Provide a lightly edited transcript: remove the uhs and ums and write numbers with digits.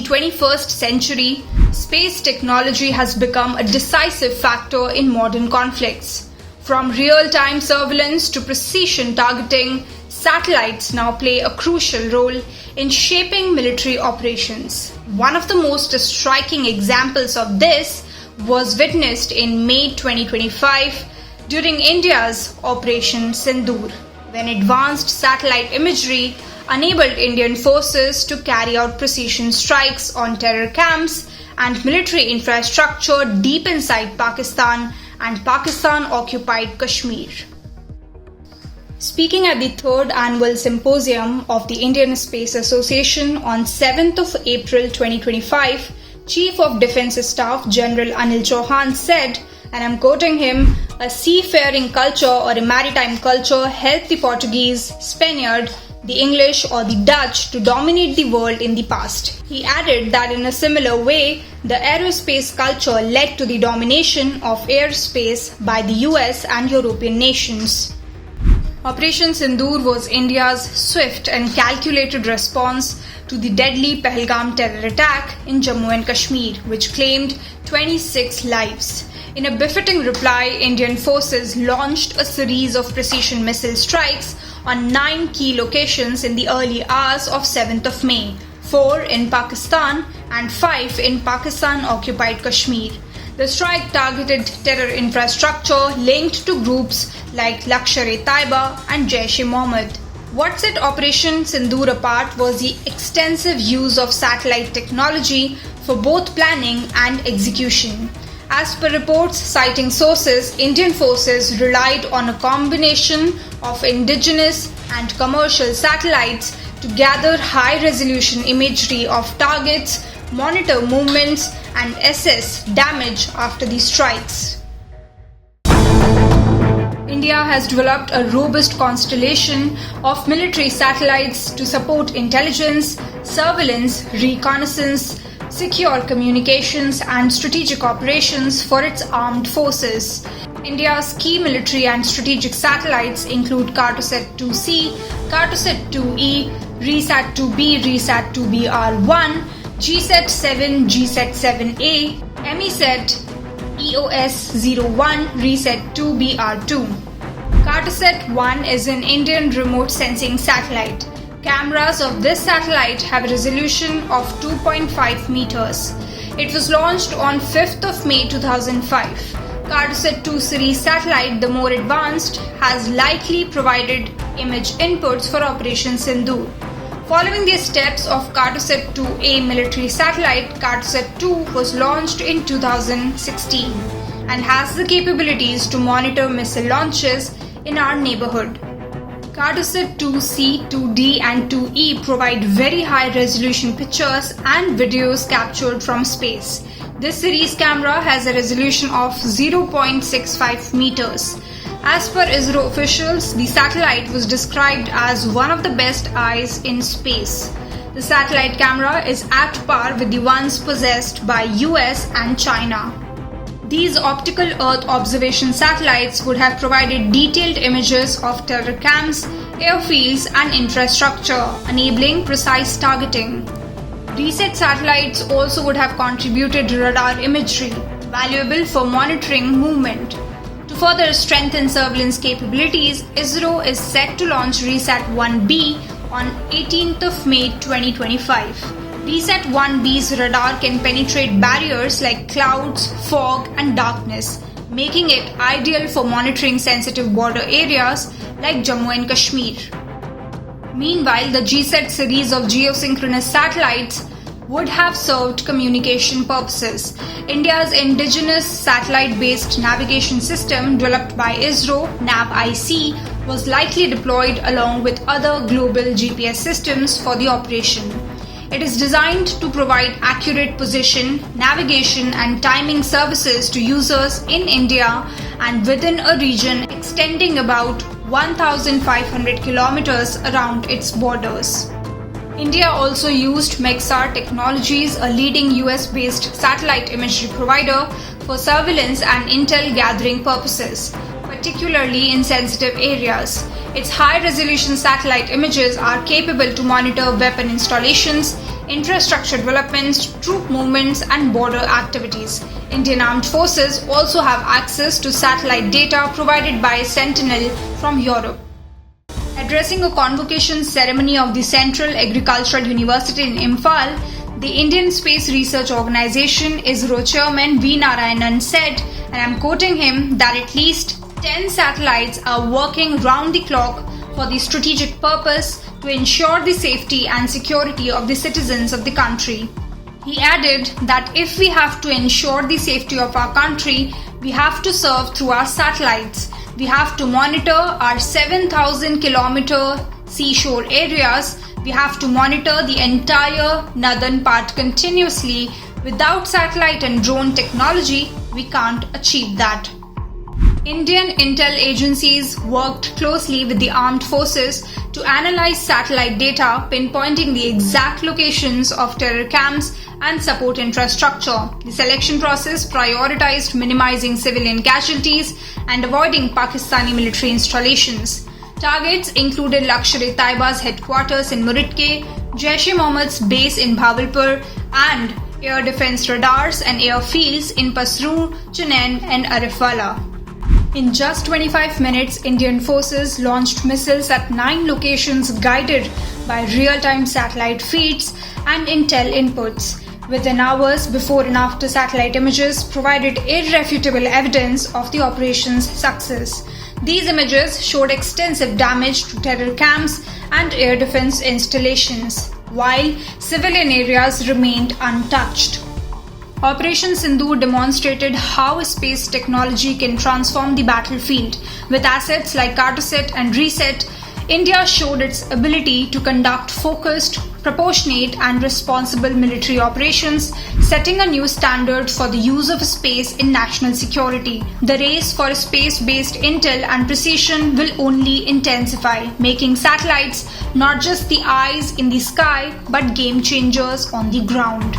21st century, space technology has become a decisive factor in modern conflicts. From real-time surveillance to precision targeting, satellites now play a crucial role in shaping military operations. One of the most striking examples of this was witnessed in May 2025 during India's Operation Sindoor, when advanced satellite imagery enabled Indian forces to carry out precision strikes on terror camps and military infrastructure deep inside Pakistan and Pakistan-Occupied Kashmir. Speaking at the 3rd Annual Symposium of the Indian Space Association on 7th of April 2025, Chief of Defence Staff General Anil Chauhan said, and I'm quoting him, "A seafaring culture or a maritime culture helped the Portuguese, Spaniard, the English or the Dutch to dominate the world in the past." He added that in a similar way, the aerospace culture led to the domination of airspace by the US and European nations. Operation Sindoor was India's swift and calculated response to the deadly Pahalgam terror attack in Jammu and Kashmir, which claimed 26 lives. In a befitting reply, Indian forces launched a series of precision missile strikes on 9 key locations in the early hours of 7th of May, 4 in Pakistan and 5 in Pakistan-Occupied Kashmir. The strike targeted terror infrastructure linked to groups like Lashkar-e-Taiba and Jaish-e-Mohammed. What set Operation Sindoor apart was the extensive use of satellite technology for both planning and execution. As per reports citing sources, Indian forces relied on a combination of indigenous and commercial satellites to gather high-resolution imagery of targets, monitor movements, and assess damage after the strikes. India has developed a robust constellation of military satellites to support intelligence, surveillance, reconnaissance, secure communications and strategic operations for its armed forces. India's key military and strategic satellites include Cartosat 2C, Cartosat 2E, Risat 2B, Risat 2BR1, GSAT-7, GSAT-7A, MESAT, EOS-01, Risat 2BR2. Cartosat 1 is an Indian remote sensing satellite. Cameras of this satellite have a resolution of 2.5 meters. It was launched on 5th of May 2005. Cartosat 2 series satellite, the more advanced, has likely provided image inputs for Operation Sindoor. Following the steps of Cartosat 2A military satellite, Cartosat 2 was launched in 2016 and has the capabilities to monitor missile launches in our neighborhood. Cartosat 2C, 2D and 2E provide very high resolution pictures and videos captured from space. This series camera has a resolution of 0.65 meters. As per ISRO officials, the satellite was described as one of the best eyes in space. The satellite camera is at par with the ones possessed by US and China. These optical Earth observation satellites would have provided detailed images of terror camps, airfields and infrastructure, enabling precise targeting. Risat satellites also would have contributed radar imagery, valuable for monitoring movement. To further strengthen surveillance capabilities, ISRO is set to launch Risat 1B on 18th of May 2025. Risat 1B's radar can penetrate barriers like clouds, fog and darkness, making it ideal for monitoring sensitive border areas like Jammu and Kashmir. Meanwhile, the GSAT series of geosynchronous satellites would have served communication purposes. India's indigenous satellite-based navigation system developed by ISRO, NAV-IC, was likely deployed along with other global GPS systems for the operation. It is designed to provide accurate position, navigation and timing services to users in India and within a region extending about 1,500 kilometers around its borders. India also used Maxar Technologies, a leading US-based satellite imagery provider, for surveillance and intel gathering purposes. But particularly in sensitive areas. Its high-resolution satellite images are capable to monitor weapon installations, infrastructure developments, troop movements, and border activities. Indian Armed Forces also have access to satellite data provided by Sentinel from Europe. Addressing a convocation ceremony of the Central Agricultural University in Imphal, the Indian Space Research Organisation ISRO Chairman V. Narayanan said, and I am quoting him, that at least 10 satellites are working round the clock for the strategic purpose to ensure the safety and security of the citizens of the country. He added that if we have to ensure the safety of our country, we have to serve through our satellites. We have to monitor our 7,000 kilometer seashore areas. We have to monitor the entire northern part continuously. Without satellite and drone technology, we can't achieve that. Indian intel agencies worked closely with the armed forces to analyze satellite data, pinpointing the exact locations of terror camps and support infrastructure. The selection process prioritized minimizing civilian casualties and avoiding Pakistani military installations. Targets included Lashkar-e-Taiba's headquarters in Muridke, Jaish-e-Mohammed's base in Bahawalpur, and air defense radars and airfields in Pasrur, Chunen, and Arifwala. In just 25 minutes, Indian forces launched missiles at 9 locations guided by real-time satellite feeds and intel inputs. Within hours, before and after satellite images provided irrefutable evidence of the operation's success. These images showed extensive damage to terror camps and air defense installations, while civilian areas remained untouched. Operation Sindoor demonstrated how space technology can transform the battlefield. With assets like Cartosat and Risat, India showed its ability to conduct focused, proportionate, and responsible military operations, setting a new standard for the use of space in national security. The race for space-based intel and precision will only intensify, making satellites not just the eyes in the sky, but game changers on the ground.